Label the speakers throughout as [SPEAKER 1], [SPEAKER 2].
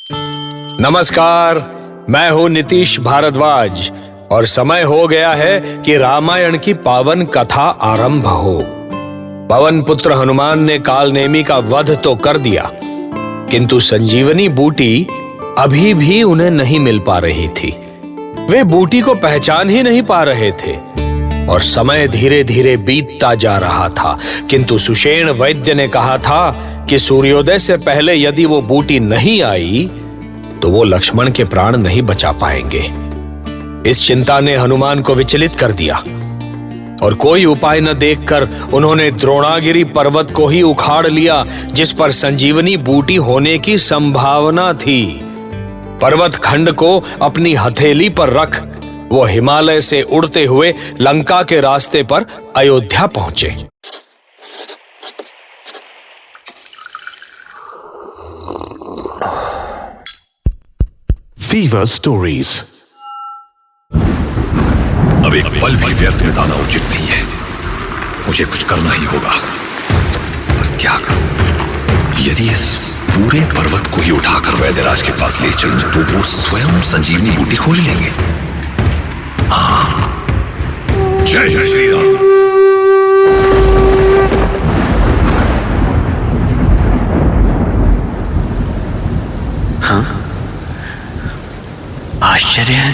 [SPEAKER 1] नमस्कार, मैं हूं नीतीश भारद्वाज और समय हो गया है कि रामायण की पावन कथा आरंभ हो। पवन पुत्र हनुमान ने कालनेमी का वध तो कर दिया, किंतु संजीवनी बूटी अभी भी उन्हें नहीं मिल पा रही थी। वे बूटी को पहचान ही नहीं पा रहे थे और समय धीरे धीरे बीतता जा रहा था। किंतु सुषेण वैद्य ने कहा था कि सूर्योदय से पहले यदि वो बूटी नहीं आई तो वो लक्ष्मण के प्राण नहीं बचा पाएंगे। इस चिंता ने हनुमान को विचलित कर दिया और कोई उपाय न देखकर उन्होंने द्रोणागिरी पर्वत को ही उखाड़ लिया, जिस पर संजीवनी बूटी होने की संभावना थी। पर्वत खंड को अपनी हथेली पर रख वो हिमालय से उड़ते हुए लंका के रास्ते पर अयोध्या पहुंचे।
[SPEAKER 2] Fever stories.
[SPEAKER 3] अब एक पल भी व्यर्थ बिताना उचित नहीं है। मुझे कुछ करना ही होगा। पर क्या करूं? यदि इस पूरे पर्वत को ही उठाकर वैद्यराज के पास ले चलूं तो वो स्वयं संजीवनी बूटी खोज लेंगे। हाँ, जय जय श्री राम।
[SPEAKER 4] हाँ, आश्चर्य है,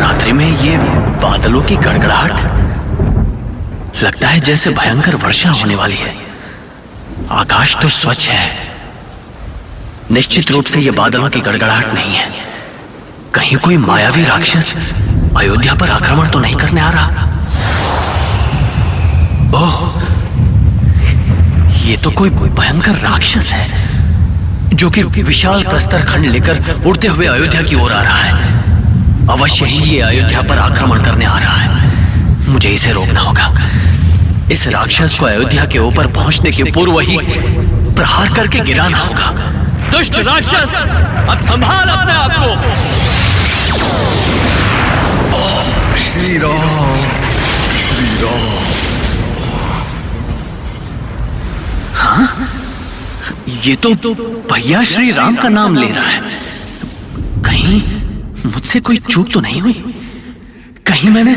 [SPEAKER 4] रात्रि में ये बादलों की गड़गड़ाहट, लगता है जैसे भयंकर वर्षा होने वाली है। आकाश तो स्वच्छ है, निश्चित रूप से ये बादलों की गड़गड़ाहट नहीं है। कहीं कोई मायावी राक्षस अयोध्या पर आक्रमण तो नहीं करने आ रहा। ओह, ये तो कोई भयंकर राक्षस है जो कि विशाल प्रस्तर खंड लेकर उड़ते हुए अयोध्या की ओर आ रहा है। अवश्य ही ये अयोध्या पर आक्रमण करने आ रहा है। मुझे इसे रोकना होगा। इस राक्षस को अयोध्या के ऊपर पहुंचने के पूर्व ही प्रहार करके गिराना होगा। दुष्ट राक्षस, अब संभाल अपने आप को।
[SPEAKER 3] श्री राम, श्री राम।
[SPEAKER 4] हाँ, ये तो भैया श्री राम का नाम ले रहा है। कहीं मुझसे कोई चूक तो नहीं हुई? कहीं मैंने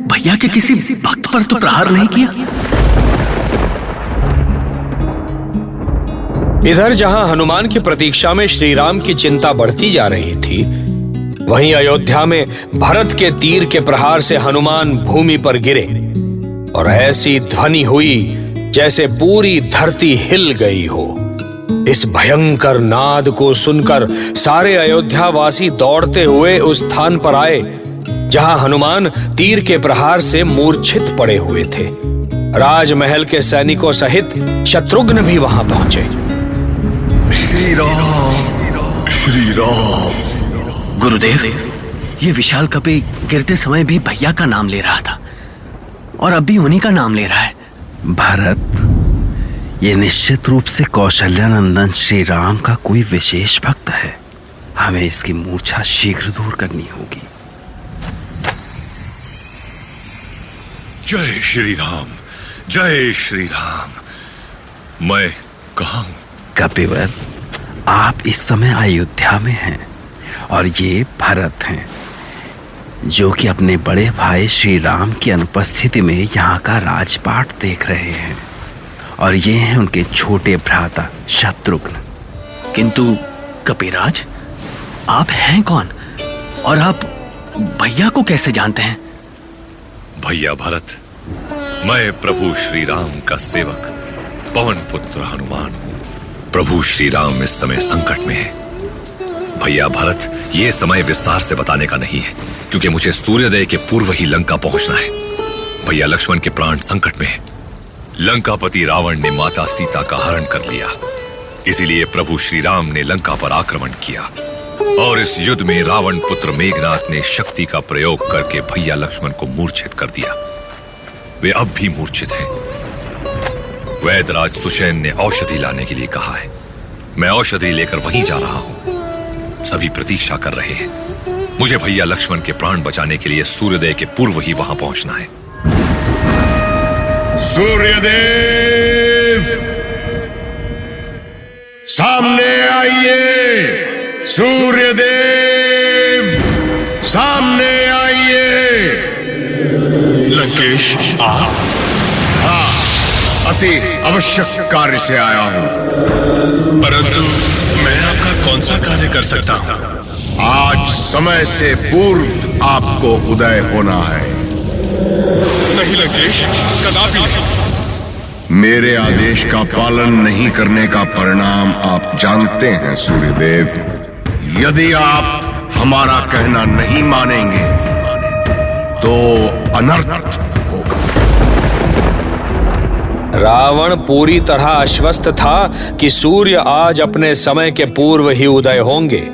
[SPEAKER 4] भैया के किसी भक्त पर तो प्रहार नहीं किया?
[SPEAKER 1] इधर जहां हनुमान की प्रतीक्षा में श्री राम की चिंता बढ़ती जा रही थी, वहीं अयोध्या में भरत के तीर के प्रहार से हनुमान भूमि पर गिरे और ऐसी ध्वनि हुई जैसे पूरी धरती हिल गई हो। इस भयंकर नाद को सुनकर सारे अयोध्यावासी दौड़ते हुए उस स्थान पर आए जहां हनुमान तीर के प्रहार से मूर्छित पड़े हुए थे। राजमहल के सैनिकों सहित शत्रुघ्न भी वहां पहुंचे।
[SPEAKER 3] श्री राम, श्री राम।
[SPEAKER 4] गुरुदेव, ये विशाल कपि गिरते समय भी भैया का नाम ले रहा था और अब भी उन्हीं का नाम ले रहा है।
[SPEAKER 5] भरत, ये निश्चित रूप से कौशल्यानंदन श्री राम का कोई विशेष भक्त है। हमें इसकी मूर्छा शीघ्र दूर करनी होगी।
[SPEAKER 3] जय श्री राम, जय श्री राम। मैं कहाँ हूं?
[SPEAKER 5] कपिवर, आप इस समय अयोध्या में हैं और ये भरत हैं जो कि अपने बड़े भाई श्री राम की अनुपस्थिति में यहाँ का राजपाट देख रहे हैं, और ये हैं उनके छोटे भ्राता शत्रुघ्न।
[SPEAKER 4] किंतु कपिराज, आप हैं कौन और आप भैया को कैसे जानते हैं?
[SPEAKER 3] भैया भरत, मैं प्रभु श्री राम का सेवक पवन पुत्र हनुमान हूं। प्रभु श्री राम इस समय संकट में है। भैया भरत, ये समय विस्तार से बताने का नहीं है, क्योंकि मुझे सूर्योदय के पूर्व ही लंका पहुंचना है। भैया लक्ष्मण के प्राण संकट में है। लंकापति रावण ने माता सीता का हरण कर लिया, इसीलिए प्रभु श्री राम ने लंका पर आक्रमण किया और इस युद्ध में रावण पुत्र मेघनाथ ने शक्ति का प्रयोग करके भैया लक्ष्मण को मूर्छित कर दिया। वे अब भी मूर्छित हैं। वैद्यराज सुषेण ने औषधि लाने के लिए कहा है। मैं औषधि लेकर वहीं जा रहा हूं। सभी प्रतीक्षा कर रहे हैं। मुझे भैया लक्ष्मण के प्राण बचाने के लिए सूर्योदय के पूर्व ही वहां पहुंचना है।
[SPEAKER 6] सूर्यदेव,
[SPEAKER 2] सामने आइए, सूर्यदेव सामने आइए।
[SPEAKER 3] लंकेश, आप?
[SPEAKER 2] हाँ, अति आवश्यक कार्य से आया हूं।
[SPEAKER 3] परंतु मैं आपका कौन सा कार्य कर सकता हूं?
[SPEAKER 2] आज समय से पूर्व आपको उदय होना है।
[SPEAKER 3] नहीं लंकेश, कदापि नहीं।
[SPEAKER 2] मेरे आदेश का पालन नहीं करने का परिणाम आप जानते हैं सूर्यदेव। यदि आप हमारा कहना नहीं मानेंगे तो अनर्थ होगा।
[SPEAKER 1] रावण पूरी तरह आश्वस्त था कि सूर्य आज अपने समय के पूर्व ही उदय होंगे।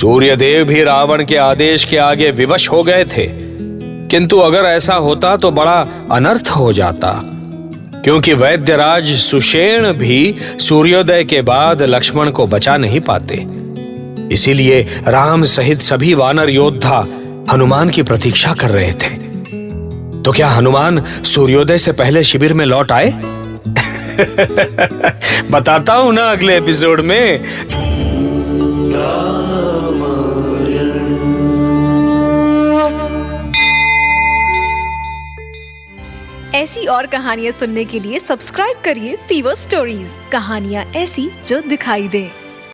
[SPEAKER 1] सूर्यदेव भी रावण के आदेश के आगे विवश हो गए थे, किंतु अगर ऐसा होता तो बड़ा अनर्थ हो जाता, क्योंकि वैद्यराज सुषेण भी सूर्योदय के बाद लक्ष्मण को बचा नहीं पाते। इसीलिए राम सहित सभी वानर योद्धा हनुमान की प्रतीक्षा कर रहे थे। तो क्या हनुमान सूर्योदय से पहले शिविर में लौट आए? बताता हूं ना अगले एपिसोड में।
[SPEAKER 6] ऐसी और कहानियां सुनने के लिए सब्सक्राइब करिए फीवर स्टोरीज, कहानियां ऐसी जो दिखाई दें।